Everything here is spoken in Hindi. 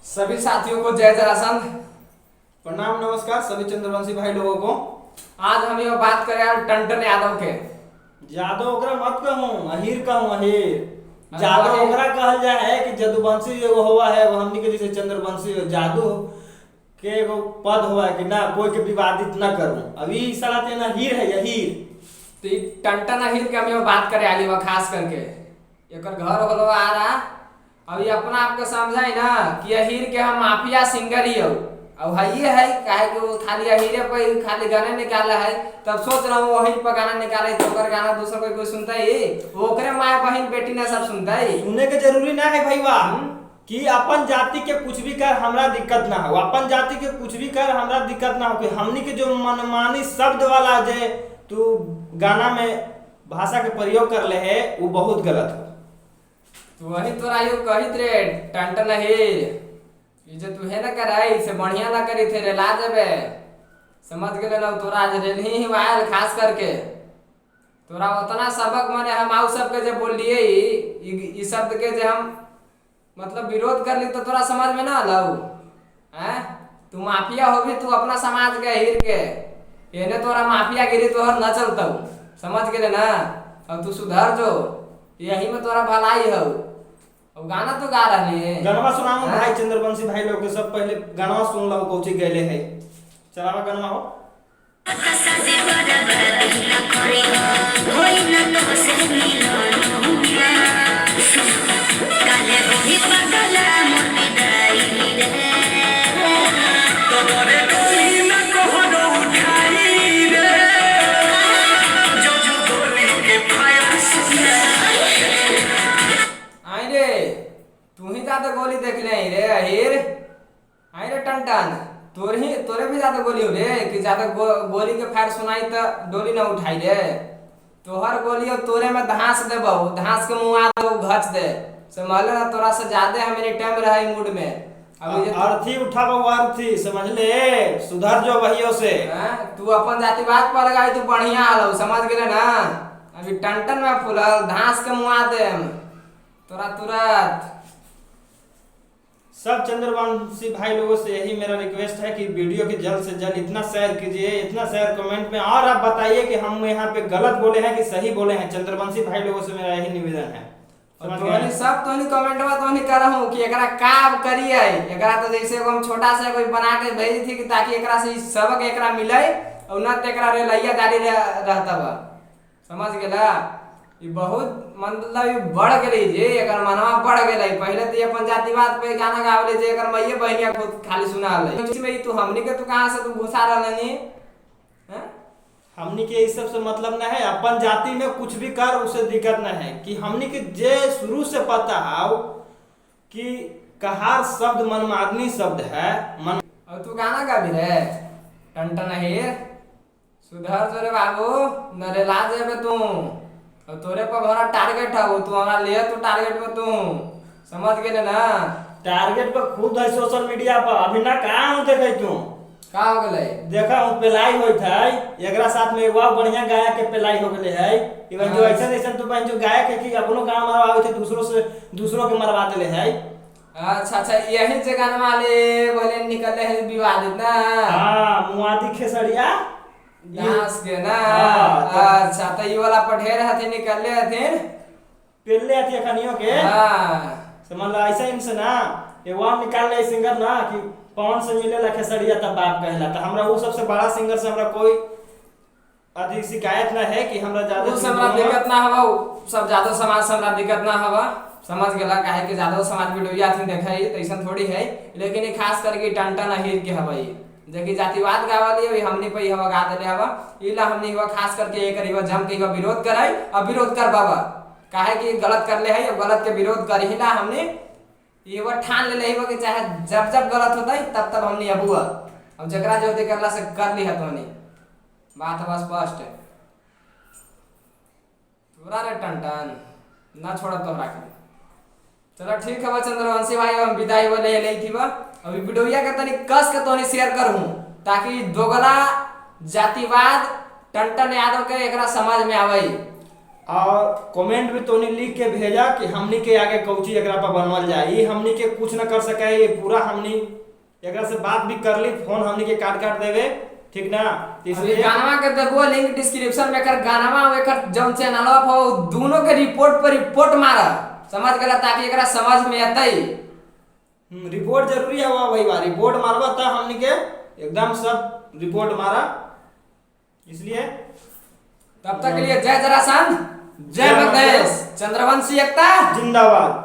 सभी साथियों को जय जरासंध। प्रणाम नमस्कार सभी चंद्रवंशी भाई लोगों को। आज हम ये बात करें यार टंटन यादव के। जादव ओकरा मत कहूं, अहीर कहूं, अहीर। जादव अहीर। ओकरा कहल जाए है कि जदुवंशी एगो हुआ है, वो हमनी के जैसे चंद्रवंशी जादू के एगो पद हुआ है कि ना कोई के विवादित ना करूं। अभी साला तेन अहीर है, अहीर। तो ये टंटन अहीर के हम ये बात करे आली बा खास करके एकर घर होलो आ रहा। अभी अपना आपके समझाई ना कि अहीर के हम माफिया सिंगर ही हो। अब है ये है काहे कि वो खाली अहीरे पे खाली गाने निकाला है। तब सोच रहा हूँ वही पर गाना निकाले तो ओकर गाना दूसरा कोई सुनता ही वो ओकरे माँ बहन बेटी ने सब सुनता ही। सुनने के जरूरी ना है भैया कि अपन जाति के कुछ भी कर हमरा दिक्कत ना हो, अपन जाति के कुछ भी कर हमरा दिक्कत ना हो कि हमनी के जो मनमानी शब्द वाला जे तू गाना में भाषा के प्रयोग कर ले है वो बहुत गलत हो। तो वही तोरा यो कहित रे टंटन अहीर ये जो तू है ना कराई से बढ़िया ना करी थे रे ला देबे समझ गेले ना। तोरा आज रेलही ही वायल खास करके तोरा उतना सबक माने हम आउ सब के जे बोल लिए ई शब्द के जे हम मतलब विरोध कर ली तो तोरा समझ में ना आलौ हैं। तू माफिया हो भी तू अपना समाज के अहीर के एने तोरा माफिया गिरी तोहर न चलतौ समझ गेले ना। अब तू सुधर जो यही में तोरा भलाई हो। अब गाना तो गा रही है, गाना सुनाओ भाई चंद्रवंशी भाई लोग के सब पहले गाना सुन लो कौची गैले है। चलावा गाना हो। तू ही ज्यादा गोली देख ले रे अहीर। आई रे टंटन तोरे भी ज्यादा गोली हो रे कि ज्यादा गोली के फायर सुनाई तो डोली ना उठाई रे। तोहर गोली और तोरे में धांस देबो, धांस के मुंह आ दो घच दे समझ ले ना। तोरा से ज्यादा हम एनी टाइम रहे मूड में। अब अर्थी उठाबो अर्थी समझ ले, सुधर जो भइयो से। तू अपन जातिवाद पर लगाई तू बढ़िया आलो समझ गेले ना। अभी टंटन में फुलल धांस के मुंह आ दे तोरा तुरंत। सब चंद्रवंशी भाई लोगों से यही मेरा रिक्वेस्ट है कि वीडियो के जल्द से जल्द इतना शेयर कीजिए, इतना शेयर कमेंट में, और आप बताइए कि हम यहाँ पे गलत बोले हैं कि सही बोले हैं। चंद्रवंशी भाई लोगों से मेरा यही निवेदन है। सब तो नहीं कमेंट में तो नहीं कर रहा हूँ कि एकरा का करिए। एकरा तो जैसे हम छोटा सा कोई बना के भेजी थी कि ताकि एकरा से सबक एकरा मिले और न तो एकरा रेलैया जारी रहता बा समझ गेला। ये बहुत मतलब ये बढ़ गेली जे एकर मनवा बढ़ गेलै। पहले तो ये अपन जातिवाद पे गाना गावले जे एकर मैये बहनिया खुद खाली सुना ले इसमें तू हमनी के तू कहां से तू घुसा रहलनी हैं। हमनी के इस सब से मतलब ना है, अपन जाति में कुछ भी कर उसे दिक्कत ना है कि हमनी के जे शुरू से पता है कि कहार शब्द मनमादनी शब्द है मन। और तू गाना गा भी रे टंटन अहीर सुधर जो रे बाबू न रे ला जेबे तू। और तोरे पर भरा टारगेट है वो तू हमरा ले तू टारगेट पे तू समझ गेले ना। टारगेट पर खुद है सोशल मीडिया पर। अभी ना कहां हूं देखे तू का हो गेलै देखा हूं पेलाई होइत है एकरा साथ में एगो बढ़िया गायक के पेलाई हो गेले है। इवन जो ऐसा ऐसा तू बहन जो गायक है कि अपनो गांव मरवावे थे दूसरों के मरवा देले है। अच्छा अच्छा यही से गाना वाले बोले निकले है विवादित ना। हां मुआदी खेसड़िया डांस के ना। अच्छा तो ये वाला पढ़े रहते निकले हथिन पेले आती खनियो के। हां समझ ला ऐसा इनसे ना एगो निकाल ले सिंगर ना कि पवन से मिलेला खेसड़िया तब बाप कहला। तो हमरा वो सबसे बड़ा सिंगर से हमरा कोई अधिक शिकायत ना है कि हमरा ज्यादा उस हमरा दिक्कत ना हवा। सब जादव समाज से हमरा दिक्कत ना हवा समझ गेला। काहे कि जादव समाज वीडियो आथिन देखै त ऐसन थोड़ी है। लेकिन ये खास करके टंटन अहीर के हवा देखी जातिवाद गावली हमनी पे हवा गा देले हवा इला हमनी हवा खास करके एक हवा जम के हवा विरोध कराई और विरोध कर बाबा काहे कि गलत कर ले है और गलत के विरोध कर ही ना। हमने ये वो ठान ले लेबो कि चाहे जब जब गलत होता है तब तब हमनी अबुआ अब जकरा जो दे करला से कर ली है तो नहीं बात बस स्पष्ट है। तोरा रे टंटन ना छोड़ तो रख। चलो ठीक है चंद्रवंशी भाई हम विदाई बोले ले थी बा। अभी वीडियोया के तनी कस के तोनी शेयर करहूं ताकि दोगला जातिवाद टंटन यादव के एकरा समझ में आवे। और कमेंट में तोनी लिख के भेजा कि हमनी के आगे कौची एकरा पर बनवल जाए। ये हमनी के कुछ न कर सके, ये पूरा हमनी एकरा से बात भी कर ली, फोन हमनी के काट देवे, ठीक ना। इसलिए गानवा के देखो लिंक डिस्क्रिप्शन में कर गानवा एकर जौन चैनलवा पर दोनों के रिपोर्ट पर रिपोर्ट मारा, समझ गला, ताकि एकरा समझ में आतई। रिपोर्ट जरूरी है हुआ भैया, रिपोर्ट मारवा था हमनी के एकदम सब रिपोर्ट मारा। इसलिए तब तक के लिए जय जरासंध, जय मगधेश, चंद्रवंशी एकता जिंदाबाद।